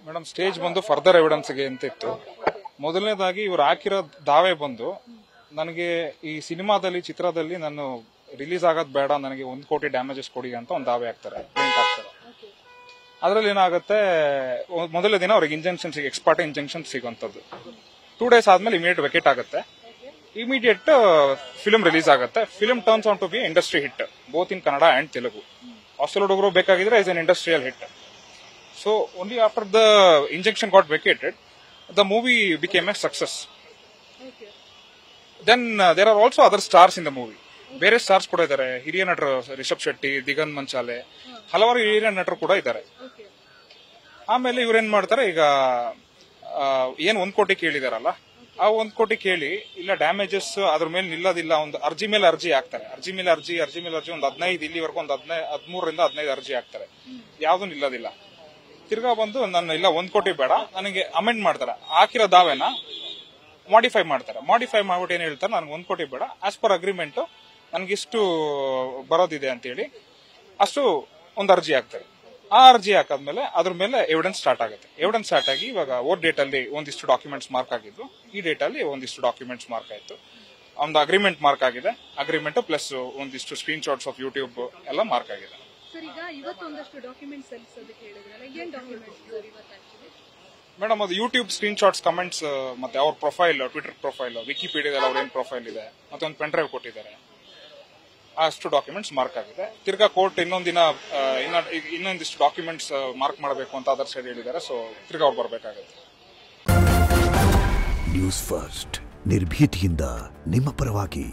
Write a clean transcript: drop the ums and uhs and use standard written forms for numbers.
Madam stage ಬಂದು further ಎವಿಡೆನ್ಸ್ಗೆ ಅಂತ ಇತ್ತು. ಮೊದಲನೇದಾಗಿ ಇವ್ರು ಹಾಕಿರೋ ದಾವೆ ಬಂದು ನನಗೆ ಈ ಸಿನಿಮಾದಲ್ಲಿ ಚಿತ್ರದಲ್ಲಿ ನಾನು ರಿಲೀಸ್ ಆಗೋದು ಬೇಡ, ನನಗೆ 1 ಕೋಟಿ ಡ್ಯಾಮೇಜಸ್ ಕೊಡಿ ಅಂತ ಒಂದು ದಾವೆ ಹಾಕ್ತಾರೆ, ಕ್ಲೈಂಟ್ ಹಾಕ್ತಾರೆ. ಅದ್ರಲ್ಲಿ ಏನಾಗುತ್ತೆ, ಮೊದಲನೇ ದಿನ ಅವ್ರಿಗೆ ಇಂಜೆಕ್ಷನ್ ಎಕ್ಸ್ಪರ್ಟ್ ಇಂಜೆಕ್ಷನ್ ಸಿಗುವಂತದ್ದು. 2 ಡೇಸ್ ಆದ್ಮೇಲೆ ಇಮಿಡಿಯೇಟ್ ವೆಕೆಟ್ ಆಗುತ್ತೆ. ಇಮಿಡಿಯೇಟ್ ಫಿಲ್ಮ್ ರಿಲೀಸ್ ಆಗುತ್ತೆ. Film turns on to be industry hit both in Kannada and Telugu. Hostel ಹುಡುಗರು ಬೇಕಾಗಿದ್ರೆ is an industrial hit. So only after the injection got vacated, the movie became a success. Okay. Then there are also other stars in the movie. ಬೇರೆ stars ಕೂಡ ಇದ್ದಾರೆ. ಹಿರಿಯ ನಟರು ರಿಷಬ್ ಶೆಟ್ಟಿ, ದಿಗಂತ್ ಮಂಚಾಲೆ, ಹಲವಾರು ಹಿರಿಯ ನಟರು ಕೂಡ ಇದ್ದಾರೆ. ಆಮೇಲೆ ಇವ್ರೇನ್ ಮಾಡ್ತಾರೆ, ಈಗ ಏನ್ 1 ಕೋಟಿ ಕೇಳಿದಾರಲ್ಲ, ಆ 1 ಕೋಟಿ ಕೇಳಿ ಇಲ್ಲ ಡ್ಯಾಮೇಜಸ್ ಅದ್ರ ಮೇಲೆ ನಿಲ್ಲೋದಿಲ್ಲ, ಒಂದು ಅರ್ಜಿ ಮೇಲೆ ಅರ್ಜಿ ಹಾಕ್ತಾರೆ. ಅರ್ಜಿ ಮೇಲೆ ಅರ್ಜಿ ಒಂದು 15, ಇಲ್ಲಿವರೆಗೂ ಒಂದು 13ರಿಂದ 15 ಅರ್ಜಿ ಹಾಕ್ತಾರೆ. ಯಾವ್ದು ನಿಲ್ಲೋದಿಲ್ಲ. ತಿರ್ಗಾ ಬಂದು ನಾನು ಇಲ್ಲ 1 ಕೋಟಿ ಬೇಡ, ನನಗೆ ಅಮೆಂಡ್ ಮಾಡ್ತಾರೆ. ಹಾಕಿರೋ ದಾವೆನ ಮಾಡಿಫೈ ಮಾಡ್ತಾರೆ. ಮಾಡಿಫೈ ಮಾಡ್ಬಿಟ್ಟು ಏನ್ ಹೇಳ್ತಾರೆ, ನನಗೆ 1 ಕೋಟಿ ಬೇಡ, ಆಸ್ ಪರ್ ಅಗ್ರಿಮೆಂಟ್ ನನ್ಗಿಷ್ಟು ಬರೋದಿದೆ ಅಂತ ಹೇಳಿ ಅಷ್ಟು ಒಂದು ಅರ್ಜಿ ಹಾಕ್ತಾರೆ. ಆ ಅರ್ಜಿ ಹಾಕಾದ್ಮೇಲೆ ಅದ್ರ ಮೇಲೆ ಎವಿಡೆನ್ಸ್ ಸ್ಟಾರ್ಟ್ ಆಗುತ್ತೆ. ಎವಿಡೆನ್ಸ್ ಸ್ಟಾರ್ಟ್ ಆಗಿ ಇವಾಗ ಡೇಟ್ ಅಲ್ಲಿ ಒಂದಿಷ್ಟು ಡಾಕ್ಯುಮೆಂಟ್ಸ್ ಮಾರ್ಕ್ ಆಗಿದ್ದು, ಈ ಡೇಟ್ ಅಲ್ಲಿ ಒಂದಿಷ್ಟು ಡಾಕ್ಯುಮೆಂಟ್ಸ್ ಮಾರ್ಕ್ ಆಯ್ತು. ಒಂದು ಅಗ್ರಿಮೆಂಟ್ ಮಾರ್ಕ್ ಆಗಿದೆ. ಅಗ್ರಿಮೆಂಟ್ ಪ್ಲಸ್ ಒಂದಿಷ್ಟು ಸ್ಕ್ರೀನ್ ಶಾಟ್ಸ್ ಆಫ್ ಯೂಟ್ಯೂಬ್ ಎಲ್ಲ ಮಾರ್ಕ್ ಆಗಿದೆ. ಮೇಡಮ್ ಅದು ಯೂಟ್ಯೂಬ್ ಸ್ಕ್ರೀನ್ ಶಾಟ್ಸ್, ಕಮೆಂಟ್ಸ್, ಮತ್ತೆ ಅವ್ರ ಪ್ರೊಫೈಲ್, ಟ್ವಿಟರ್ ಪ್ರೊಫೈಲ್, ವಿಕಿಪೀಡಿಯಾದಲ್ಲಿ ಅವ್ರ ಏನ್ ಪ್ರೊಫೈಲ್ ಇದೆ, ಮತ್ತೆ ಒಂದು ಪೆನ್ ಡ್ರೈವ್ ಕೊಟ್ಟಿದ್ದಾರೆ. ಅಷ್ಟು ಡಾಕ್ಯುಮೆಂಟ್ಸ್ ಮಾರ್ಕ್ ಆಗಿದೆ. ತಿರ್ಗಾ ಕೋರ್ಟ್ ಇನ್ನೊಂದಿಷ್ಟು ಡಾಕ್ಯುಮೆಂಟ್ಸ್ ಮಾರ್ಕ್ ಮಾಡಬೇಕು ಅಂತ ಅದರ್ ಸೈಡ್ ಹೇಳಿದ್ದಾರೆ. ಸೊ ತಿರ್ಗಾ ಅವ್ರು ಬರಬೇಕಾಗುತ್ತೆ. ನ್ಯೂಸ್ ಫಸ್ಟ್, ನಿರ್ಭೀತಿಯಿಂದ ನಿಮ್ಮ ಪರವಾಗಿ.